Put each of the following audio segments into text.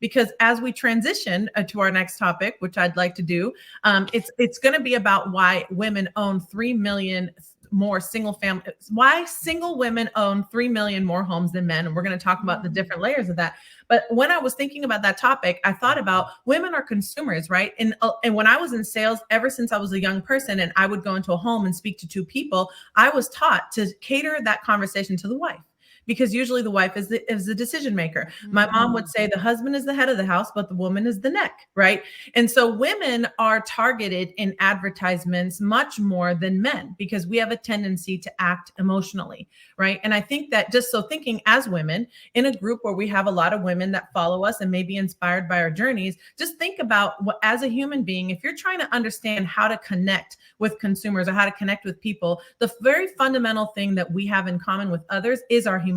because as we transition to our next topic, which I'd like to do, it's going to be about why women own 3 million more single family, why single women own 3 million more homes than men. And we're going to talk about the different layers of that. But when I was thinking about that topic, I thought about women are consumers, right? And when I was in sales, ever since I was a young person and I would go into a home and speak to two people, I was taught to cater that conversation to the wife, because usually the wife is the decision maker. My mom would say the husband is the head of the house, but the woman is the neck, right? And so women are targeted in advertisements much more than men because we have a tendency to act emotionally, right? And I think that just so thinking as women in a group where we have a lot of women that follow us and may be inspired by our journeys, just think about what, as a human being, if you're trying to understand how to connect with consumers or how to connect with people, the very fundamental thing that we have in common with others is our humanity.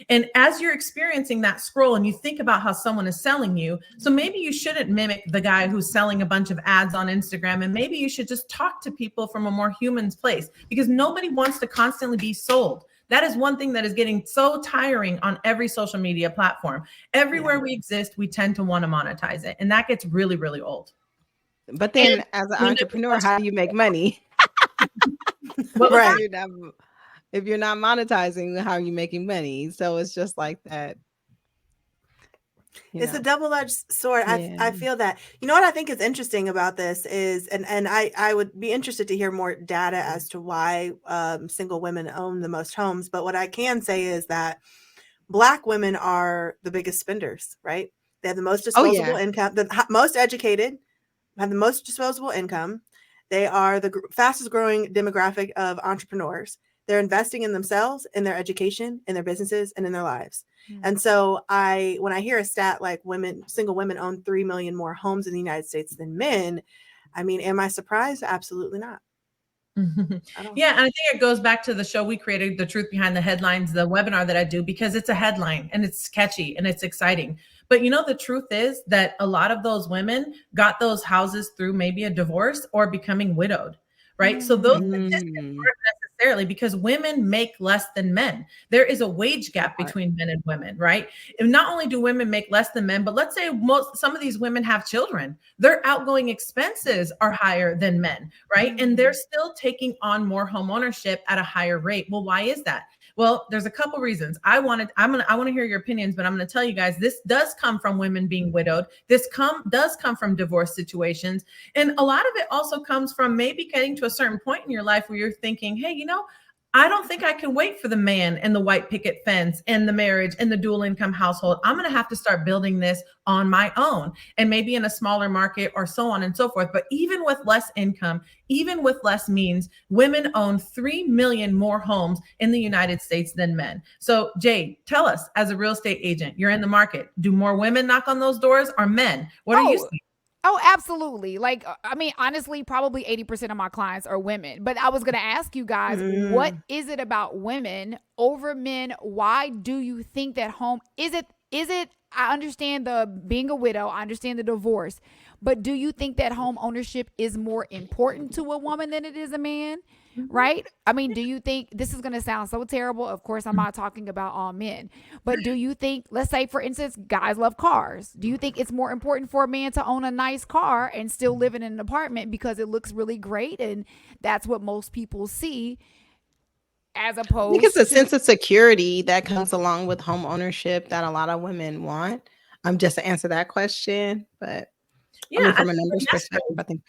And as you're experiencing that scroll and you think about how someone is selling you, so maybe you shouldn't mimic the guy who's selling a bunch of ads on Instagram, and maybe you should just talk to people from a more human place, because nobody wants to constantly be sold. That is one thing that is getting so tiring on every social media platform. Everywhere we exist, we tend to want to monetize it. And that gets really, really old. But then as an entrepreneur, how do you make money? Right. If you're not monetizing, how are you making money? So it's just like that. It's a double-edged sword. I feel that. You know what I think is interesting about this is, and I would be interested to hear more data as to why single women own the most homes. But what I can say is that Black women are the biggest spenders, right? They have the most disposable income, the most educated, have the most disposable income. They are the fastest growing demographic of entrepreneurs. They're investing in themselves, in their education, in their businesses, and in their lives. And so when I hear a stat like single women own 3 million more homes in the United States than men, I mean, am I surprised? Absolutely not. Yeah, and I think it goes back to the show we created, The Truth Behind the Headlines, the webinar that I do, because it's a headline and it's catchy and it's exciting. But you know, the truth is that a lot of those women got those houses through maybe a divorce or becoming widowed, right? So those statistics aren't necessarily because women make less than men. There is a wage gap between men and women, right? And not only do women make less than men, but let's say some of these women have children. Their outgoing expenses are higher than men, right? And they're still taking on more home ownership at a higher rate. Well, why is that? Well, there's a couple reasons. I want to hear your opinions, but I'm going to tell you guys, this does come from women being widowed. This does come from divorce situations. And a lot of it also comes from maybe getting to a certain point in your life where you're thinking, hey, you know, I don't think I can wait for the man and the white picket fence and the marriage and the dual income household. I'm going to have to start building this on my own, and maybe in a smaller market or so on and so forth. But even with less income, even with less means, women own 3 million more homes in the United States than men. So Jade, tell us, as a real estate agent, you're in the market. Do more women knock on those doors or men? What are you seeing? Oh, absolutely. Like, I mean, honestly, probably 80% of my clients are women. But I was going to ask you guys, what is it about women over men? Why do you think that home is it? I understand the being a widow. I understand the divorce. But do you think that home ownership is more important to a woman than it is a man? Right? I mean, do you think, this is going to sound so terrible? Of course, I'm not talking about all men. But do you think, let's say, for instance, guys love cars. Do you think it's more important for a man to own a nice car and still live in an apartment because it looks really great and that's what most people see, as opposed I think it's a sense of security that comes along with home ownership that a lot of women want? Just to answer that question, but yeah, I mean, from a numbers perspective, I think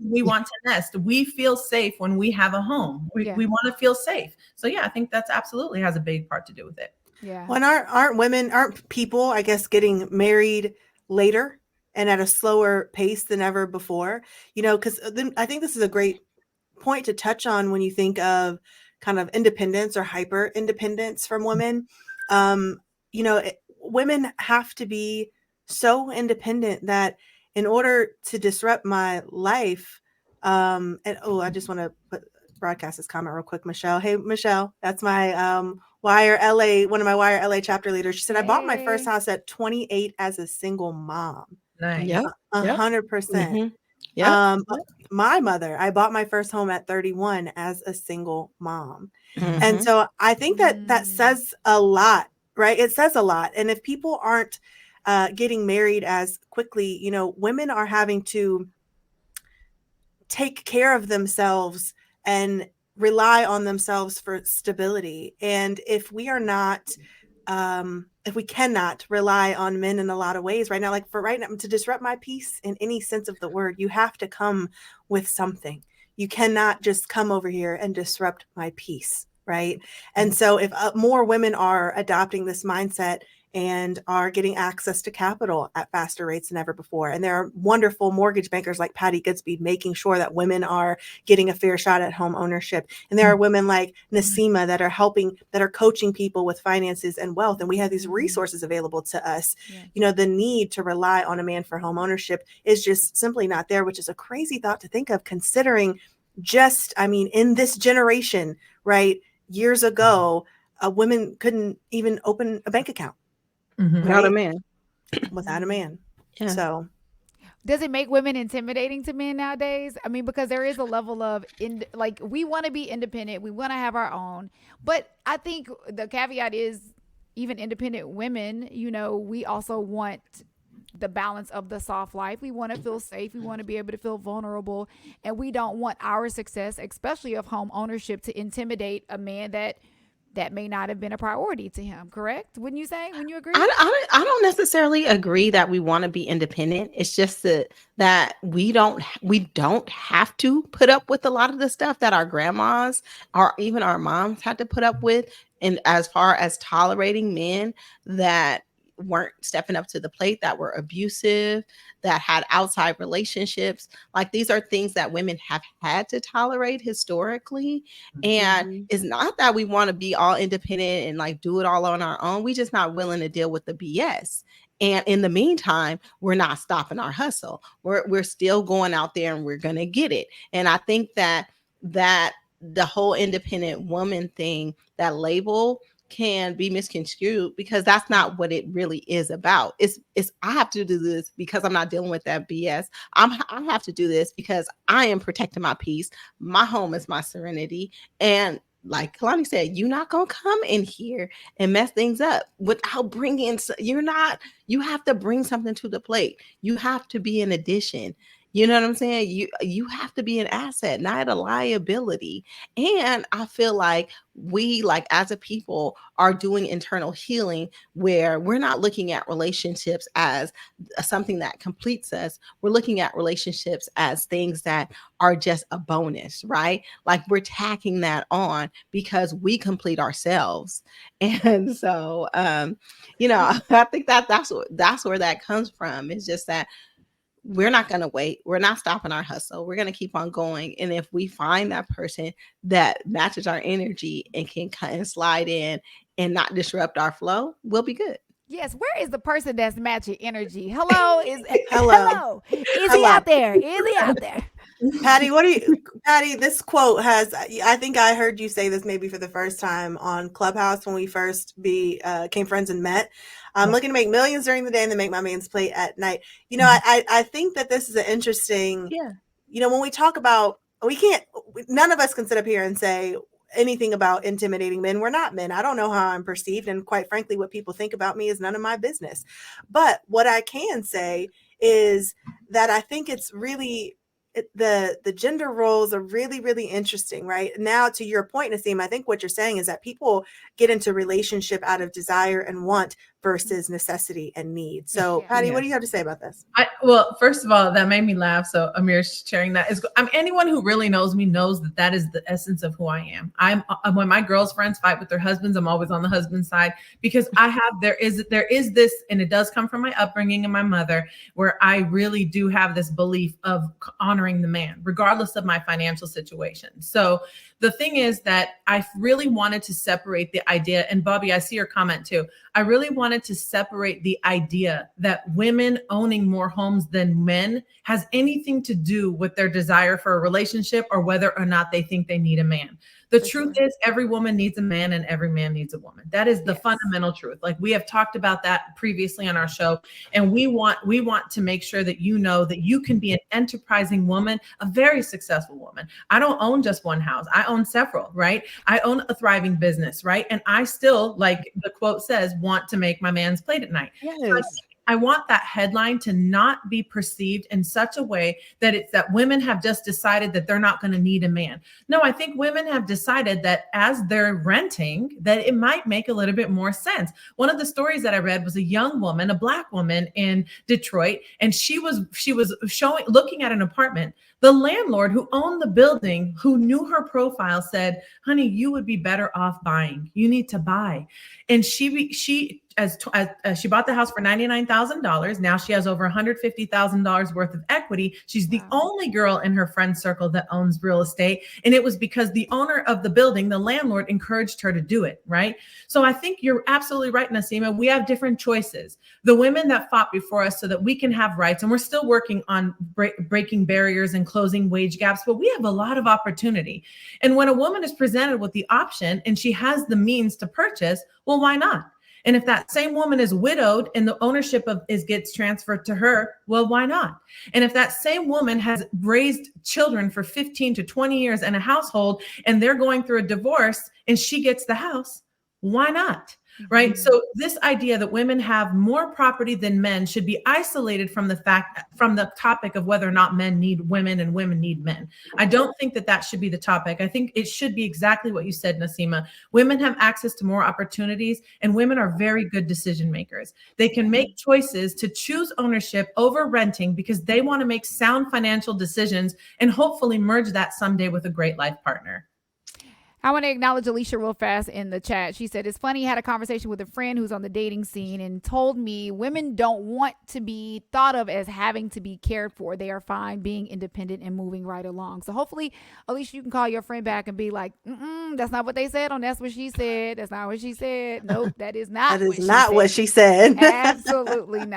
we want to nest. We feel safe when we have a home. We want to feel safe. So yeah, I think that's absolutely has a big part to do with it. Yeah. Well, aren't people, I guess, getting married later and at a slower pace than ever before? You know, because I think this is a great point to touch on when you think of kind of independence or hyper independence from women. You know, women have to be so independent that in order to disrupt my life, I just want to broadcast this comment real quick, Michelle. Hey, Michelle, that's my Wire LA, one of my Wire LA chapter leaders. She said, I bought my first house at 28 as a single mom. Nice. 100%. Yeah. My mother, I bought my first home at 31 as a single mom. And so I think that says a lot right? It says a lot. And if people aren't getting married as quickly, you know, women are having to take care of themselves and rely on themselves for stability. And if we are not, if we cannot rely on men in a lot of ways right now, like for right now, to disrupt my peace in any sense of the word, you have to come with something. You cannot just come over here and disrupt my peace, right? And so if more women are adopting this mindset and are getting access to capital at faster rates than ever before. And there are wonderful mortgage bankers like Patty Goodspeed making sure that women are getting a fair shot at home ownership. And there are women like Nasima that are helping, that are coaching people with finances and wealth. And we have these resources available to us. Yeah. You know, the need to rely on a man for home ownership is just simply not there, which is a crazy thought to think of, considering just, I mean, in this generation, right, years ago, women couldn't even open a bank account. Without a man. Without a man. Yeah. So does it make women intimidating to men nowadays? I mean, because there is a level of like, we want to be independent, we want to have our own, but I think the caveat is, even independent women, you know, we also want the balance of the soft life. We want to feel safe. We want to be able to feel vulnerable, and we don't want our success, especially of home ownership, to intimidate a man that may not have been a priority to him. Correct? Wouldn't you say? Wouldn't you agree? I don't necessarily agree that we want to be independent. It's just that we don't have to put up with a lot of the stuff that our grandmas or even our moms had to put up with. And as far as tolerating men that weren't stepping up to the plate, that were abusive, that had outside relationships, like these are things that women have had to tolerate historically. And it's not that we want to be all independent and like do it all on our own. We just not willing to deal with the BS. And in the meantime, we're not stopping our hustle. We're still going out there and we're going to get it. And I think that the whole independent woman thing, that label, can be misconstrued, because that's not what it really is about. It's I have to do this because I'm not dealing with that BS. I have to do this because I am protecting my peace. My home is my serenity. And like Kalani said, you're not going to come in here and mess things up without bringing, you have to bring something to the plate. You have to be an addition. You know what I'm saying? You have to be an asset, not a liability. And I feel like we, like as a people, are doing internal healing where we're not looking at relationships as something that completes us. We're looking at relationships as things that are just a bonus, right? Like we're tacking that on because we complete ourselves. And so, you know, I think that's where that comes from. It's just that we're not going to wait. We're not stopping our hustle. We're going to keep on going. And if we find that person that matches our energy and can cut and slide in and not disrupt our flow, we'll be good. Yes. Where is the person that's matching energy? Hello? Hello. Is he out there? Is he out there? Patty, Patty, this quote has, I think I heard you say this maybe for the first time on Clubhouse when we first became friends and met. I'm looking to make millions during the day and then make my man's plate at night. You know, I think that this is an interesting, you know, when we talk about, none of us can sit up here and say anything about intimidating men. We're not men. I don't know how I'm perceived. And quite frankly, what people think about me is none of my business. But what I can say is that I think it's really, the gender roles are really, really interesting, right? Now, to your point, Nassim, I think what you're saying is that people get into relationship out of desire and want versus necessity and need. So, Patty, what do you have to say about this? Well, first of all, that made me laugh. So Amir sharing that is, anyone who really knows me knows that is the essence of who I am. I'm when my girls' friends fight with their husbands, I'm always on the husband's side, because there is this, and it does come from my upbringing and my mother, where I really do have this belief of honoring the man, regardless of my financial situation. So the thing is that I really wanted to separate the idea, and Bobby, I see your comment too. I really wanted to separate the idea that women owning more homes than men has anything to do with their desire for a relationship or whether or not they think they need a man. The For truth sure. is every woman needs a man and every man needs a woman. That is the Yes. fundamental truth. Like we have talked about that previously on our show. And we want to make sure that you know that you can be an enterprising woman, a very successful woman. I don't own just one house. I own several, right? I own a thriving business, right? And I still, like the quote says, want to make my man's plate at night. So Yes. I want that headline to not be perceived in such a way that it's that women have just decided that they're not going to need a man. No, I think women have decided that as they're renting, that it might make a little bit more sense. One of the stories that I read was a young woman, a Black woman in Detroit, and she was looking at an apartment. The landlord who owned the building, who knew her profile, said, "Honey, you would be better off buying. You need to buy." And she bought the house for $99,000. Now she has over $150,000 worth of equity. She's the only girl in her friend circle that owns real estate. And it was because the owner of the building, the landlord, encouraged her to do it, right? So I think you're absolutely right, Naseema. We have different choices. The women that fought before us so that we can have rights, and we're still working on breaking barriers and closing wage gaps, but we have a lot of opportunity. And when a woman is presented with the option and she has the means to purchase, well, why not? And if that same woman is widowed and the ownership gets transferred to her, well, why not? And if that same woman has raised children for 15 to 20 years in a household and they're going through a divorce and she gets the house, why not? Right. Mhm. So this idea that women have more property than men should be isolated from the topic of whether or not men need women and women need men. I don't think that should be the topic. I think it should be exactly what you said, Naseema. Women have access to more opportunities, and women are very good decision makers. They can make choices to choose ownership over renting because they want to make sound financial decisions and hopefully merge that someday with a great life partner. I want to acknowledge Alicia real fast in the chat. She said, "It's funny, I had a conversation with a friend who's on the dating scene and told me women don't want to be thought of as having to be cared for. They are fine being independent and moving right along." So hopefully, Alicia, you can call your friend back and be like, that's not what they said on That's What She Said. That's not what she said. Nope, that is not That what is she not said. what she said. Absolutely not.